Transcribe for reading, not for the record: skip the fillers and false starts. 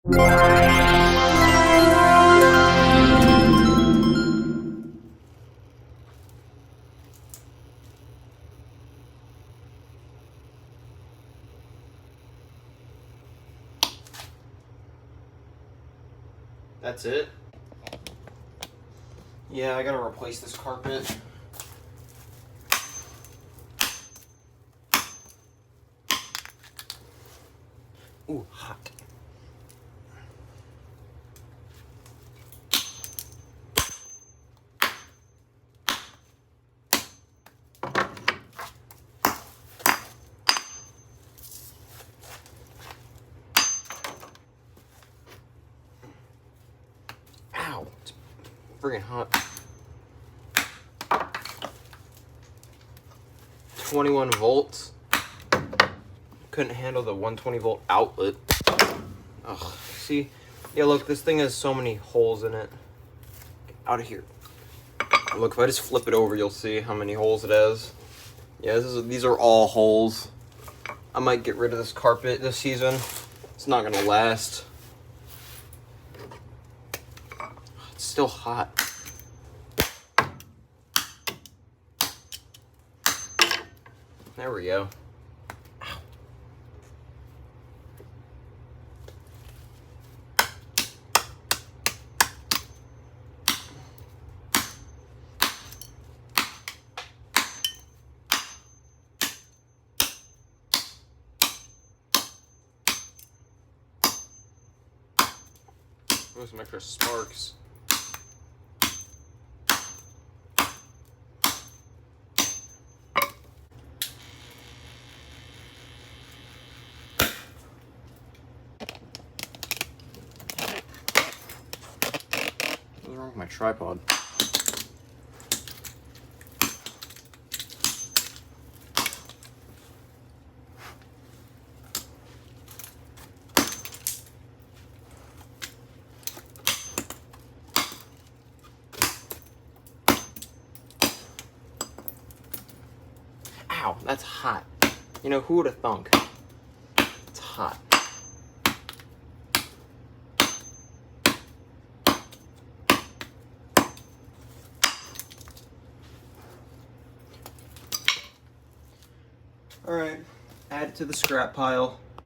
That's it? Yeah, I gotta replace this carpet. Ooh, hot. Ow, it's friggin' hot. 21 volts. Couldn't handle the 120 volt outlet. Ugh, see? Yeah, look, this thing has so many holes in it. Get out of here. Look, if I just flip it over, you'll see how many holes it has. Yeah, these are all holes. I might get rid of this carpet this season. It's not gonna last. It's still hot. There we go. Ow. Oh, some extra sparks. What's wrong with my tripod? Ow, that's hot. You know, who would have thunk? It's hot. Alright, add it to the scrap pile.